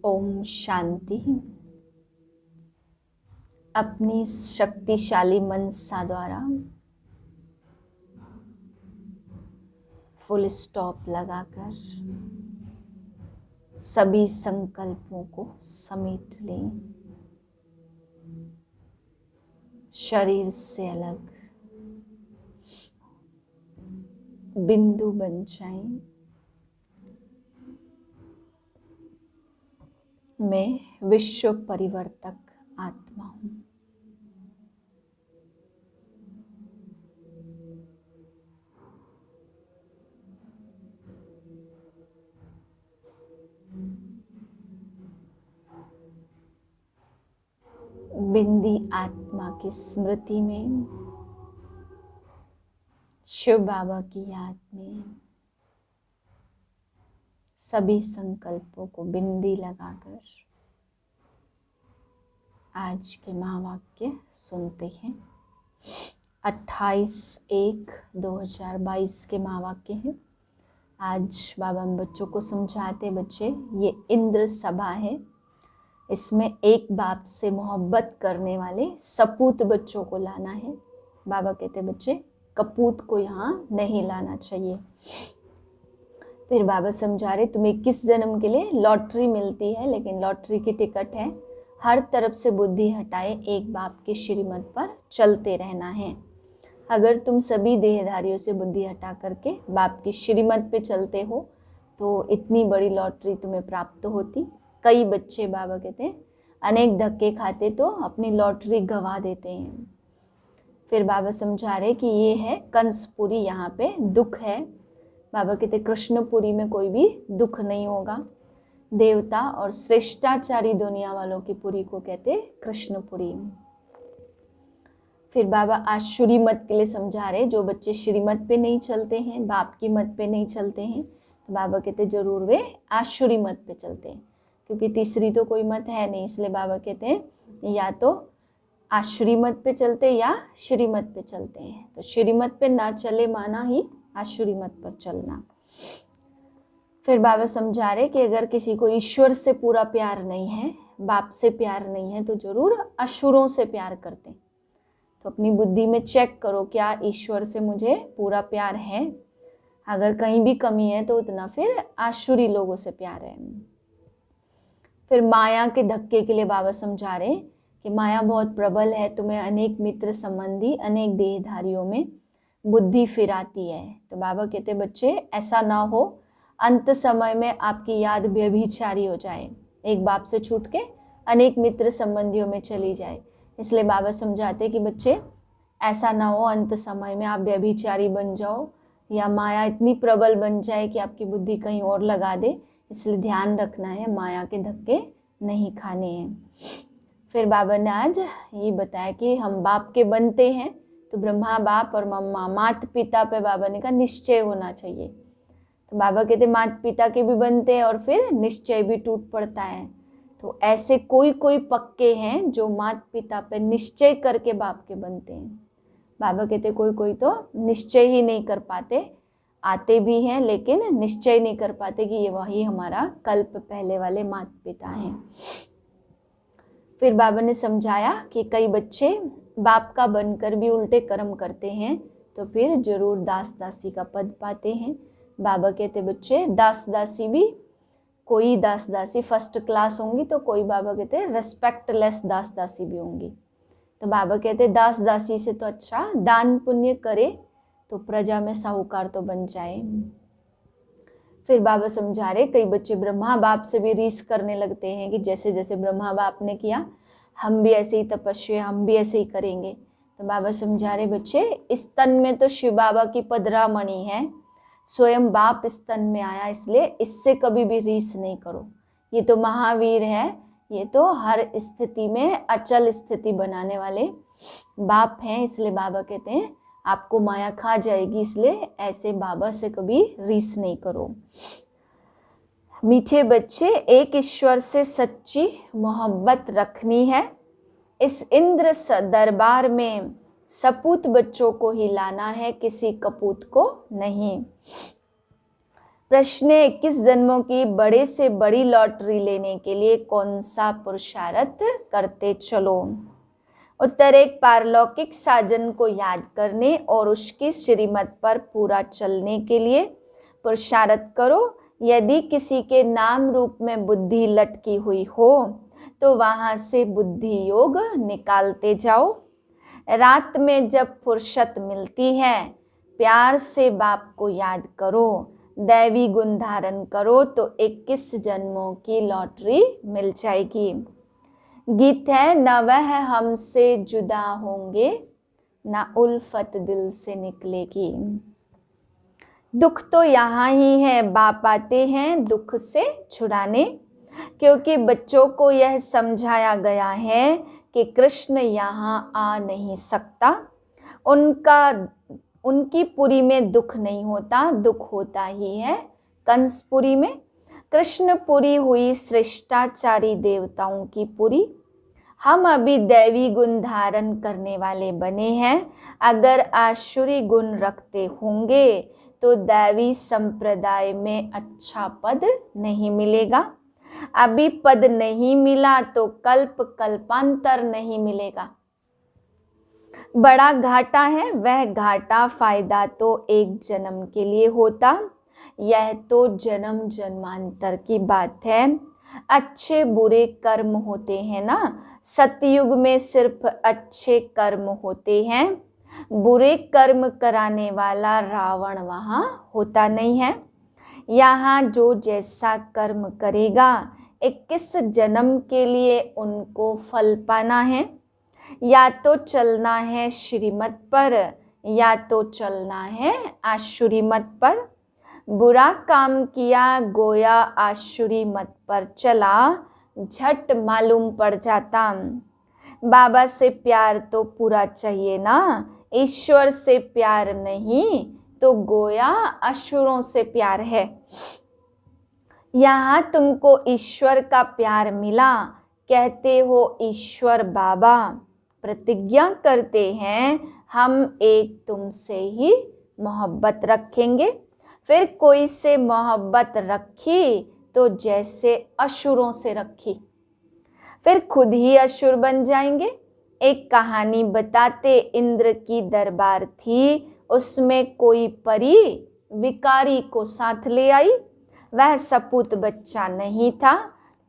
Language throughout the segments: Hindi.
ओम शांति। अपनी शक्तिशाली मनसा द्वारा फुल स्टॉप लगाकर सभी संकल्पों को समेट लें। शरीर से अलग बिंदु बन जाएं। मैं विश्व परिवर्तक आत्मा हूँ। बिंदी आत्मा की स्मृति में, शिव बाबा की याद में सभी संकल्पों को बिंदी लगाकर आज के महावाक्य सुनते हैं। 28/1/2022 के महावाक्य हैं। आज बाबा हम बच्चों को समझाते, बच्चे ये इंद्र सभा है, इसमें एक बाप से मोहब्बत करने वाले सपूत बच्चों को लाना है। बाबा कहते बच्चे कपूत को यहाँ नहीं लाना चाहिए। फिर बाबा समझा रहे तुम्हें 21 जन्म के लिए लॉटरी मिलती है, लेकिन लॉटरी की टिकट है हर तरफ से बुद्धि हटाए एक बाप की श्रीमत पर चलते रहना है। अगर तुम सभी देहधारियों से बुद्धि हटा करके बाप की श्रीमत पे चलते हो तो इतनी बड़ी लॉटरी तुम्हें प्राप्त होती। कई बच्चे बाबा कहते हैं अनेक धक्के खाते तो अपनी लॉटरी गंवा देते हैं। फिर बाबा समझा रहे कि ये है कंसपुरी, यहाँ पे दुख है। बाबा कहते कृष्णपुरी में कोई भी दुख नहीं होगा। देवता और श्रेष्ठाचारी दुनिया वालों की पुरी को कहते कृष्णपुरी। फिर बाबा आज श्रीमत के लिए समझा रहे, जो बच्चे श्रीमत पे नहीं चलते हैं, बाप की मत पे नहीं चलते हैं, तो बाबा कहते जरूर वे आशुरी मत पे चलते हैं, क्योंकि तीसरी तो कोई मत है नहीं। इसलिए बाबा कहते हैं या तो आशुरी मत पे चलते या श्रीमत पे चलते हैं। तो श्रीमत पे ना चले माना ही आशुरी मत पर चलना। फिर बाबा समझा रहे कि अगर किसी को ईश्वर से पूरा प्यार नहीं है, बाप से प्यार नहीं है, तो जरूर असुरों से प्यार करते। तो अपनी बुद्धि में चेक करो क्या ईश्वर से मुझे पूरा प्यार है। अगर कहीं भी कमी है तो उतना फिर आशुरी लोगों से प्यार है। फिर माया के धक्के के लिए बाबा समझा रहे कि माया बहुत प्रबल है, तुम्हें अनेक मित्र संबंधी अनेक देहधारियों में बुद्धि फिराती है। तो बाबा कहते बच्चे ऐसा ना हो अंत समय में आपकी याद व्यभिचारी हो जाए, एक बाप से छूट के अनेक मित्र संबंधियों में चली जाए। इसलिए बाबा समझाते कि बच्चे ऐसा ना हो अंत समय में आप व्यभिचारी बन जाओ या माया इतनी प्रबल बन जाए कि आपकी बुद्धि कहीं और लगा दे। इसलिए ध्यान रखना है, माया के धक्के नहीं खाने हैं। फिर बाबा ने आज ये बताया कि हम बाप के बनते हैं तो ब्रह्मा बाप और मम्मा माता पिता पे बाबा ने कहा निश्चय होना चाहिए। तो बाबा कहते माता पिता के भी बनते हैं और फिर निश्चय भी टूट पड़ता है। तो ऐसे कोई कोई पक्के हैं जो माता पिता पे निश्चय करके बाप के बनते हैं। बाबा कहते कोई कोई तो निश्चय ही नहीं कर पाते, आते भी हैं लेकिन निश्चय नहीं कर पाते कि ये वही हमारा कल्प पहले वाले माता पिता हैं। फिर बाबा ने समझाया कि कई बच्चे बाप का बनकर भी उल्टे कर्म करते हैं तो फिर जरूर दास दासी का पद पाते हैं। बाबा कहते बच्चे दास दासी भी, कोई दास दासी फर्स्ट क्लास होंगी तो कोई बाबा कहते रेस्पेक्टलेस दास दासी भी होंगी। तो बाबा कहते दास दासी से तो अच्छा दान पुण्य करे तो प्रजा में साहूकार तो बन जाए। फिर बाबा समझा रहे कई बच्चे ब्रह्मा बाप से भी रीस करने लगते हैं कि जैसे जैसे ब्रह्मा बाप ने किया हम भी ऐसे ही तपस्या, हम भी ऐसे ही करेंगे। तो बाबा समझा रहे बच्चे इस तन में तो शिव बाबा की पदरामणि है, स्वयं बाप इस तन में आया, इसलिए इससे कभी भी रीस नहीं करो। ये तो महावीर है, ये तो हर स्थिति में अचल स्थिति बनाने वाले बाप हैं। इसलिए बाबा कहते हैं आपको माया खा जाएगी, इसलिए ऐसे बाबा से कभी रीस नहीं करो। मीठे बच्चे एक ईश्वर से सच्ची मोहब्बत रखनी है। इस इंद्र दरबार में सपूत बच्चों को ही लाना है, किसी कपूत को नहीं। प्रश्न 21 जन्मों की बड़े से बड़ी लॉटरी लेने के लिए कौन सा पुरुषार्थ करते चलो। उत्तर 1, पारलौकिक साजन को याद करने और उसकी श्रीमत पर पूरा चलने के लिए पुरुषार्थ करो। यदि किसी के नाम रूप में बुद्धि लटकी हुई हो तो वहां से बुद्धि योग निकालते जाओ। रात में जब फुर्सत मिलती है प्यार से बाप को याद करो, दैवी गुण धारण करो तो 21 जन्मों की लॉटरी मिल जाएगी। गीत है, न वह हमसे जुदा होंगे ना उल्फत दिल से निकलेगी। दुख तो यहाँ ही है, बाप आते हैं दुख से छुड़ाने, क्योंकि बच्चों को यह समझाया गया है कि कृष्ण यहाँ आ नहीं सकता। उनकी पुरी में दुख नहीं होता, दुख होता ही है कंसपुरी में। कृष्णपुरी हुई श्रेष्ठाचारी देवताओं की पुरी। हम अभी दैवी गुण धारण करने वाले बने हैं। अगर आसुरी गुण रखते होंगे तो दैवी संप्रदाय में अच्छा पद नहीं मिलेगा। अभी पद नहीं मिला तो कल्पांतर नहीं मिलेगा। बड़ा घाटा है, वह घाटा फायदा तो एक जन्म के लिए होता। यह तो जन्म जन्मांतर की बात है। अच्छे बुरे कर्म होते हैं ना, सतयुग में सिर्फ अच्छे कर्म होते हैं। बुरे कर्म कराने वाला रावण वहाँ होता नहीं है। यहाँ जो जैसा कर्म करेगा 21 जन्म के लिए उनको फल पाना है। या तो चलना है श्रीमत पर या तो चलना है आसुरी मत पर। बुरा काम किया गोया आसुरी मत पर चला, झट मालूम पड़ जाता। बाबा से प्यार तो पूरा चाहिए ना, ईश्वर से प्यार नहीं तो गोया असुरों से प्यार है। यहाँ तुमको ईश्वर का प्यार मिला, कहते हो ईश्वर बाबा, प्रतिज्ञा करते हैं हम एक तुमसे ही मोहब्बत रखेंगे। फिर कोई से मोहब्बत रखी तो जैसे असुरों से रखी, फिर खुद ही असुर बन जाएंगे। एक कहानी बताते, इंद्र की दरबार थी, उसमें कोई परी विकारी को साथ ले आई। वह सपूत बच्चा नहीं था,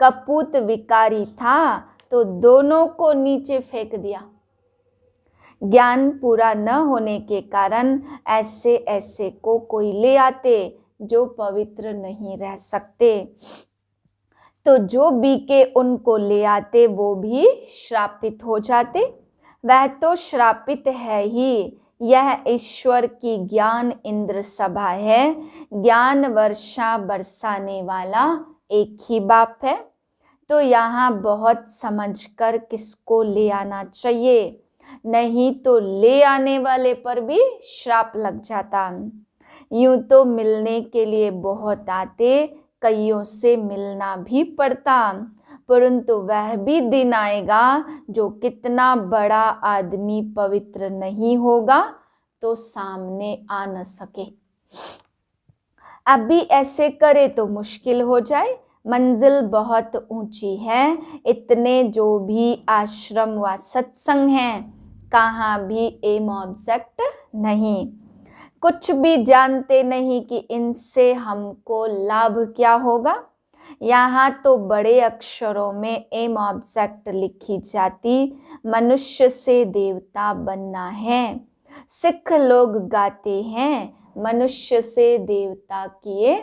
कपूत विकारी था, तो दोनों को नीचे फेंक दिया। ज्ञान पूरा न होने के कारण ऐसे ऐसे को कोई ले आते जो पवित्र नहीं रह सकते, तो जो बीके उनको ले आते वो भी श्रापित हो जाते। वह तो श्रापित है ही। यह ईश्वर की ज्ञान इंद्र सभा है। ज्ञान वर्षा बरसाने वाला एक ही बाप है। तो यहाँ बहुत समझकर किसको ले आना चाहिए, नहीं तो ले आने वाले पर भी श्राप लग जाता। यूं तो मिलने के लिए बहुत आते, कईयों से मिलना भी पड़ता, परंतु वह भी दिन आएगा जो कितना बड़ा आदमी पवित्र नहीं होगा तो सामने आ न सके। अभी ऐसे करे तो मुश्किल हो जाए, मंजिल बहुत ऊंची है। इतने जो भी आश्रम व सत्संग हैं, कहाँ भी एम ऑब्जेक्ट नहीं। कुछ भी जानते नहीं कि इनसे हमको लाभ क्या होगा। यहाँ तो बड़े अक्षरों में एम ऑब्जेक्ट लिखी जाती, मनुष्य से देवता बनना है। सिख लोग गाते हैं, मनुष्य से देवता किए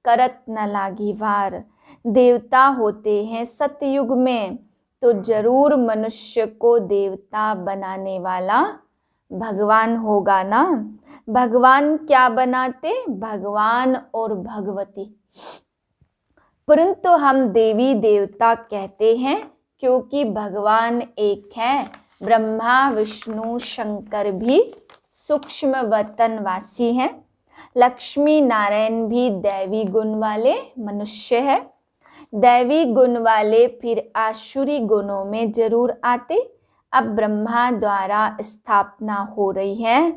करत न लागी वार। देवता होते हैं सतयुग में, तो जरूर मनुष्य को देवता बनाने वाला भगवान होगा ना। भगवान क्या बनाते, भगवान और भगवती, परंतु हम देवी देवता कहते हैं क्योंकि भगवान एक है। ब्रह्मा विष्णु शंकर भी सूक्ष्म वतनवासी हैं। लक्ष्मी नारायण भी दैवी गुण वाले मनुष्य है। दैवी गुण वाले फिर आसुरी गुणों में जरूर आते। अब ब्रह्मा द्वारा स्थापना हो रही है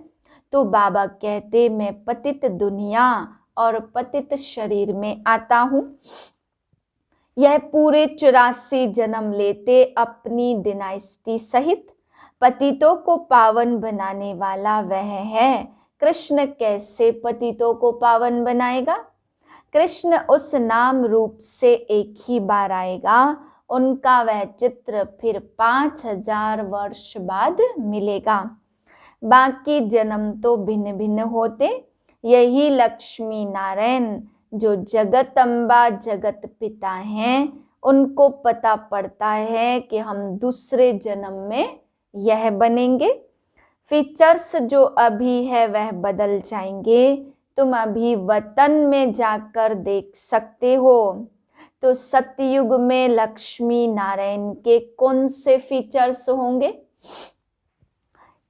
तो बाबा कहते मैं पतित दुनिया और पतित शरीर में आता हूँ। यह पूरे 84 जन्म लेते अपनी डिनाइस्टी सहित पतितों को पावन बनाने वाला वह है। कृष्ण कैसे पतितों को पावन बनाएगा? कृष्ण उस नाम रूप से एक ही बार आएगा। उनका वह चित्र फिर 5000 वर्ष बाद मिलेगा। बाकी जन्म तो भिन्न भिन्न होते। यही लक्ष्मी नारायण जो जगत अम्बा जगत पिता हैं, उनको पता पड़ता है कि हम दूसरे जन्म में यह बनेंगे। फीचर्स जो अभी है वह बदल जाएंगे। तुम अभी वतन में जाकर देख सकते हो। तो सतयुग में लक्ष्मी नारायण के कौन से फीचर्स होंगे?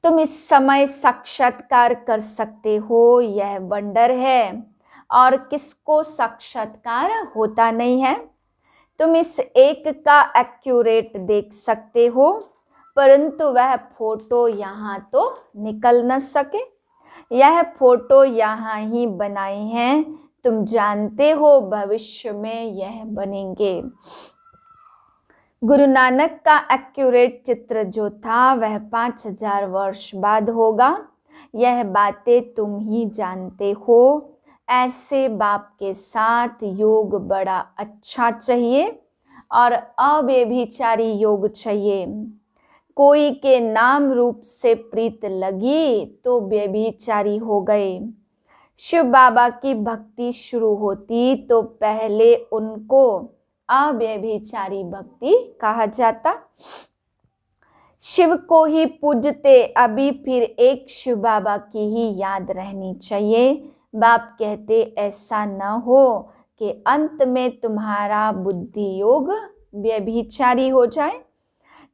तुम इस समय साक्षात्कार कर सकते हो, यह वंडर है। और किसको साक्षात्कार होता नहीं है? तुम इस एक का एक्यूरेट देख सकते हो, परंतु वह फोटो यहाँ तो निकल न सके। यह फोटो यहाँ ही बनाई है। तुम जानते हो भविष्य में यह बनेंगे। गुरु नानक का एक्यूरेट चित्र जो था वह 5000 वर्ष बाद होगा। यह बातें तुम ही जानते हो। ऐसे बाप के साथ योग बड़ा अच्छा चाहिए और अव्यभिचारी योग चाहिए। कोई के नाम रूप से प्रीत लगी तो व्यभिचारी हो गए। शिव बाबा की भक्ति शुरू होती तो पहले उनको अव्यभिचारी भक्ति कहा जाता। शिव को ही पूजते, अभी फिर एक शिव बाबा की ही याद रहनी चाहिए। बाप कहते ऐसा न हो कि अंत में तुम्हारा बुद्धि योग व्यभिचारी हो जाए।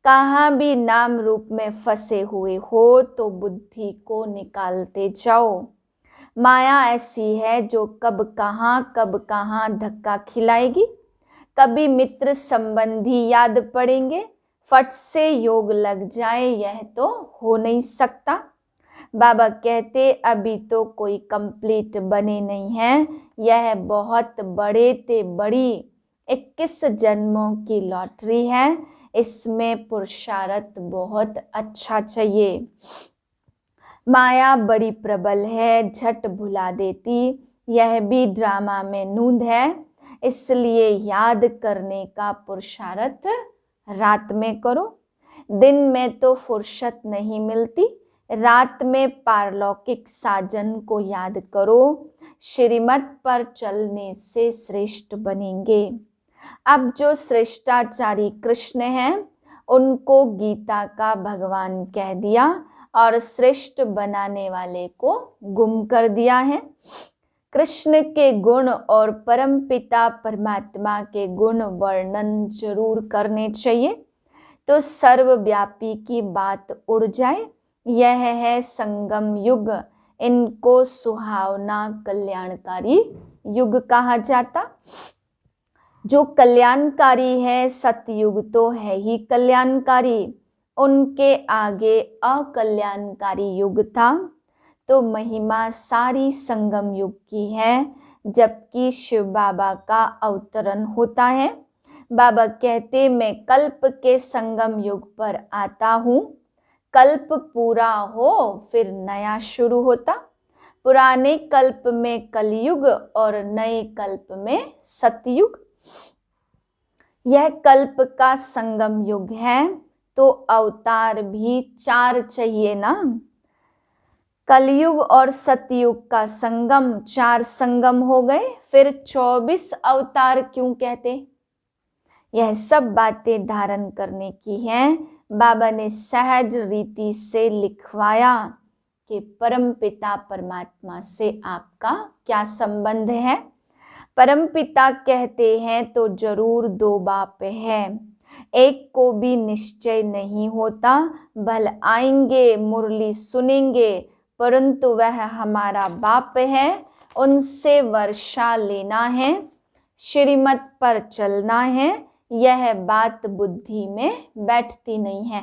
कहाँ भी नाम रूप में फंसे हुए हो तो बुद्धि को निकालते जाओ। माया ऐसी है जो कब कहाँ धक्का खिलाएगी। कभी मित्र संबंधी याद पड़ेंगे, फट से योग लग जाए, यह तो हो नहीं सकता। बाबा कहते अभी तो कोई कंप्लीट बने नहीं है। यह बहुत बड़े ते बड़ी 21 जन्मों की लॉटरी है। इसमें पुरुषार्थ बहुत अच्छा चाहिए। माया बड़ी प्रबल है, झट भुला देती। यह भी ड्रामा में नूंद है, इसलिए याद करने का पुरुषार्थ रात में करो। दिन में तो फुर्सत नहीं मिलती, रात में पारलौकिक साजन को याद करो। श्रीमत पर चलने से श्रेष्ठ बनेंगे। अब जो श्रेष्ठाचारी कृष्ण हैं, उनको गीता का भगवान कह दिया और श्रेष्ठ बनाने वाले को गुम कर दिया है। कृष्ण के गुण और परमपिता परमात्मा के गुण वर्णन जरूर करने चाहिए तो सर्वव्यापी की बात उड़ जाए। यह है संगम युग। इनको सुहावना कल्याणकारी युग कहा जाता। जो कल्याणकारी है, सतयुग तो है ही कल्याणकारी। उनके आगे अकल्याणकारी युग था। तो महिमा सारी संगम युग की है, जबकि शिव बाबा का अवतरण होता है। बाबा कहते मैं कल्प के संगम युग पर आता हूँ। कल्प पूरा हो फिर नया शुरू होता। पुराने कल्प में कलयुग और नए कल्प में सतयुग। यह कल्प का संगम युग है तो अवतार भी 4 चाहिए ना। कलयुग और सतयुग का संगम, 4 संगम हो गए, फिर 24 अवतार क्यों कहते? यह सब बातें धारण करने की हैं। बाबा ने सहज रीति से लिखवाया कि परमपिता परमात्मा से आपका क्या संबंध है। परमपिता कहते हैं तो जरूर 2 बाप है। एक को भी निश्चय नहीं होता। भल आएंगे, मुरली सुनेंगे, परंतु वह हमारा बाप है। उनसे वर्षा लेना है, श्रीमत पर चलना है। यह बात बुद्धि में बैठती नहीं है।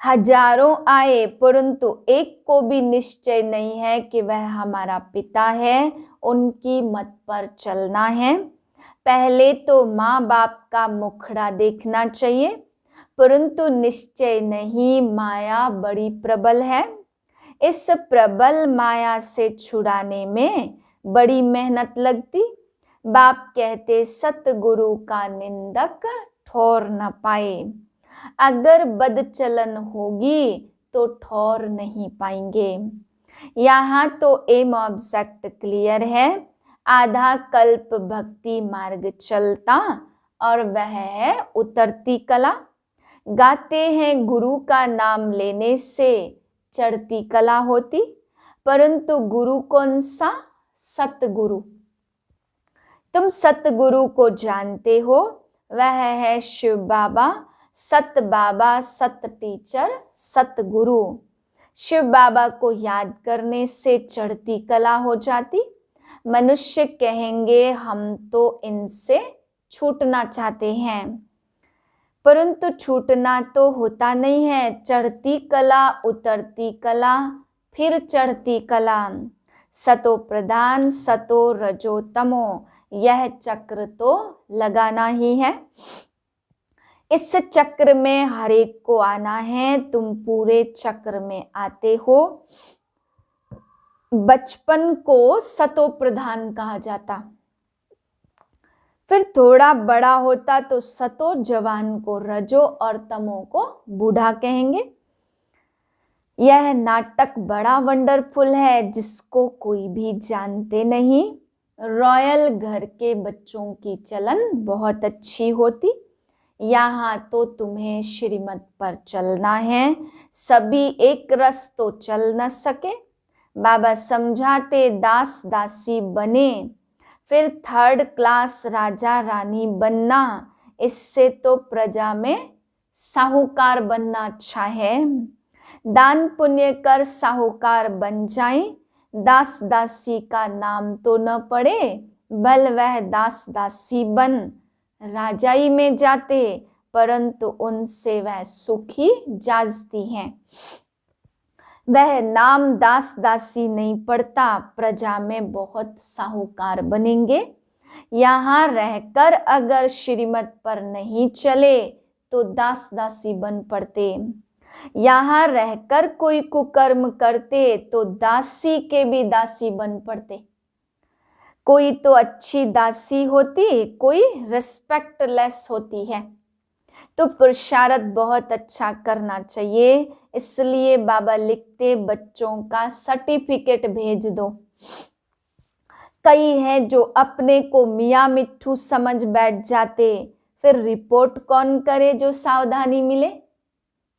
हजारों आए परंतु एक को भी निश्चय नहीं है कि वह हमारा पिता है, उनकी मत पर चलना है। पहले तो माँ बाप का मुखड़ा देखना चाहिए, परंतु निश्चय नहीं, माया बड़ी प्रबल है। इस प्रबल माया से छुड़ाने में बड़ी मेहनत लगती। बाप कहते सतगुरु का निंदक ठौर न पाए। अगर बदचलन होगी तो ठौर नहीं पाएंगे। यहाँ तो एम ऑब्जेक्ट क्लियर है। आधा कल्प भक्ति मार्ग चलता और वह है उतरती कला। गाते हैं गुरु का नाम लेने से चढ़ती कला होती, परंतु गुरु कौन सा? सतगुरु। तुम सतगुरु को जानते हो, वह है शिव बाबा। सत बाबा, सत टीचर, सतगुरु। शिव बाबा को याद करने से चढ़ती कला हो जाती। मनुष्य कहेंगे हम तो इनसे छूटना चाहते हैं, परंतु छूटना तो होता नहीं है। चढ़ती कला, उतरती कला, फिर चढ़ती कला। सतो प्रधान, सतो रजो तमो, यह चक्र तो लगाना ही है। इस चक्र में हर एक को आना है। तुम पूरे चक्र में आते हो। बचपन को सतो प्रधान कहा जाता, फिर थोड़ा बड़ा होता तो सतो जवान को रजो और तमो को बूढ़ा कहेंगे। यह नाटक बड़ा वंडरफुल है जिसको कोई भी जानते नहीं। रॉयल घर के बच्चों की चलन बहुत अच्छी होती। यहाँ तो तुम्हें श्रीमत पर चलना है। सभी एक रस तो चल न सके। बाबा समझाते दास दासी बने, फिर थर्ड क्लास राजा रानी बनना, इससे तो प्रजा में साहूकार बनना अच्छा है। दान पुण्य कर साहूकार बन जाए, दास दासी का नाम तो न पड़े, भल वह दास दासी बन राजाई में जाते, परंतु उनसे वह सुखी जाजती हैं। वह नाम दास दासी नहीं पड़ता, प्रजा में बहुत साहूकार बनेंगे। यहाँ रहकर अगर श्रीमत पर नहीं चले तो दास दासी बन पड़ते। यहाँ रहकर कोई कुकर्म करते तो दासी के भी दासी बन पड़ते। कोई तो अच्छी दासी होती, कोई रिस्पेक्टलेस होती है। तो पुरुषार्थ बहुत अच्छा करना चाहिए। इसलिए बाबा लिखते बच्चों का सर्टिफिकेट भेज दो। कई हैं जो अपने को मियाँ मिट्ठू समझ बैठ जाते, फिर रिपोर्ट कौन करे जो सावधानी मिले।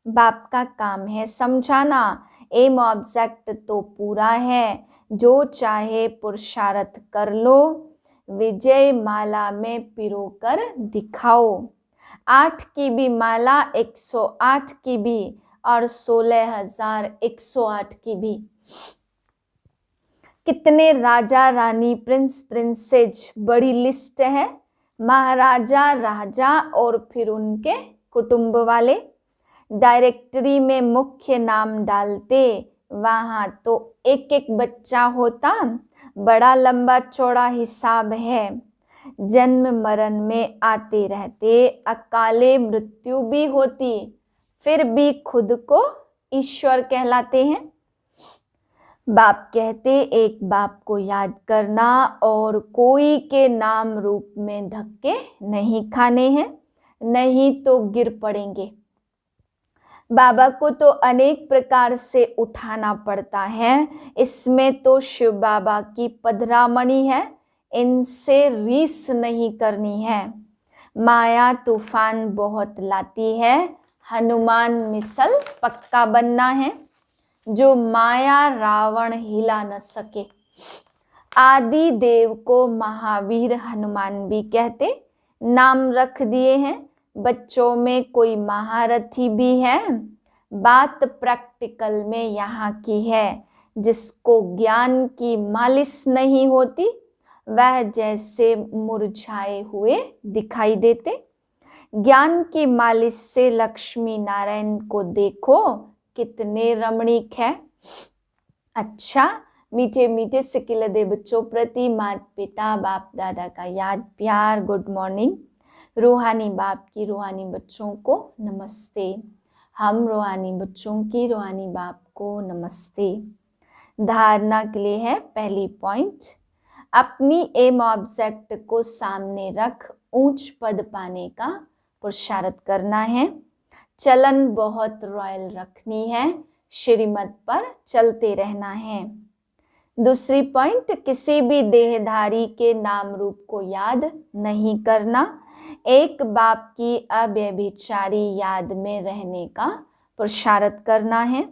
बाप का काम है समझाना। एम ऑब्जेक्ट तो पूरा है, जो चाहे पुरुषार्थ कर लो। विजय माला में पिरोकर दिखाओ। 8 की भी माला, 108 की भी और 16,108 की भी। कितने राजा रानी, प्रिंस प्रिंसेज, बड़ी लिस्ट है। महाराजा, राजा और फिर उनके कुटुंब वाले। डायरेक्टरी में मुख्य नाम डालते, वहाँ तो एक एक बच्चा होता। बड़ा लंबा चौड़ा हिसाब है। जन्म मरण में आते रहते, अकाले मृत्यु भी होती, फिर भी खुद को ईश्वर कहलाते हैं। बाप कहते एक बाप को याद करना और कोई के नाम रूप में धक्के नहीं खाने हैं, नहीं तो गिर पड़ेंगे। बाबा को तो अनेक प्रकार से उठाना पड़ता है। इसमें तो शिव बाबा की पधरामणि है, इनसे रीस नहीं करनी है। माया तूफान बहुत लाती है, हनुमान मिसल पक्का बनना है। जो माया रावण हिला न सके। आदि देव को महावीर हनुमान भी कहते, नाम रख दिए हैं। बच्चों में कोई महारथी भी है। बात प्रैक्टिकल में यहाँ की है। जिसको ज्ञान की मालिश नहीं होती, वह जैसे मुरझाए हुए दिखाई देते। ज्ञान की मालिश से लक्ष्मी नारायण को देखो कितने रमणीक है। अच्छा, मीठे मीठे सिकिलदे बच्चों प्रति माता पिता बाप दादा का याद प्यार गुड मॉर्निंग। रूहानी बाप की रूहानी बच्चों को नमस्ते। हम रूहानी बच्चों की रूहानी बाप को नमस्ते। धारणा के लिए है पहली पॉइंट, अपनी एम ऑब्जेक्ट को सामने रख ऊंच पद पाने का पुरुषार्थ करना है। चलन बहुत रॉयल रखनी है, श्रीमत पर चलते रहना है। दूसरी पॉइंट, किसी भी देहधारी के नाम रूप को याद नहीं करना, एक बाप की अव्यभिचारी याद में रहने का पुरुषार्थ करना है।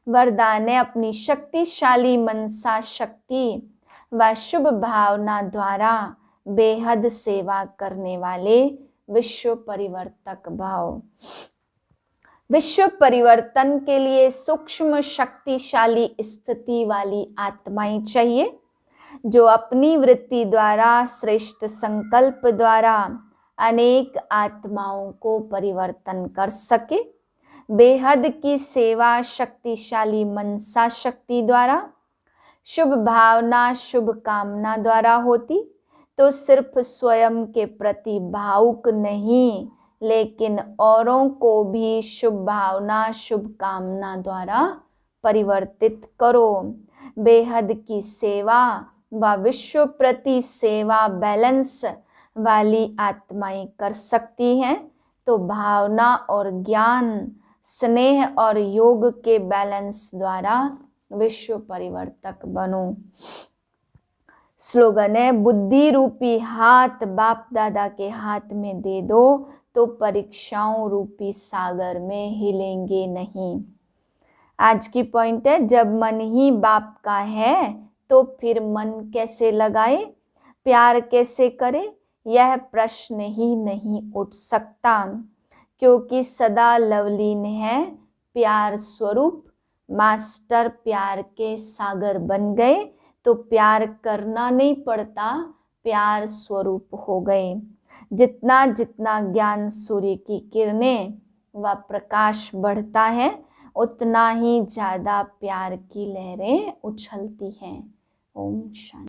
वरदान है, अपनी शक्तिशाली मनसा शक्ति व शुभ भावना द्वारा बेहद सेवा करने वाले विश्व परिवर्तक भाव। विश्व परिवर्तन के लिए सूक्ष्म शक्तिशाली स्थिति वाली आत्माएं चाहिए, जो अपनी वृत्ति द्वारा श्रेष्ठ संकल्प द्वारा अनेक आत्माओं को परिवर्तन कर सके। बेहद की सेवा शक्तिशाली मनसा शक्ति द्वारा, शुभ भावना शुभ कामना द्वारा होती तो सिर्फ स्वयं के प्रति भावुक नहीं, लेकिन औरों को भी शुभ भावना शुभ कामना द्वारा परिवर्तित करो। बेहद की सेवा व विश्व प्रति सेवा बैलेंस वाली आत्माएं कर सकती हैं, तो भावना और ज्ञान स्नेह और योग के बैलेंस द्वारा विश्व परिवर्तक बनो। स्लोगन है, बुद्धि रूपी हाथ बाप दादा के हाथ में दे दो तो परीक्षाओं रूपी सागर में हिलेंगे नहीं। आज की पॉइंट है, जब मन ही बाप का है तो फिर मन कैसे लगाए, प्यार कैसे करे, यह प्रश्न ही नहीं उठ सकता, क्योंकि सदा लवलीन है प्यार स्वरूप। मास्टर प्यार के सागर बन गए तो प्यार करना नहीं पड़ता, प्यार स्वरूप हो गए। जितना जितना ज्ञान सूर्य की किरणें व प्रकाश बढ़ता है, उतना ही ज़्यादा प्यार की लहरें उछलती हैं। ओम शांति।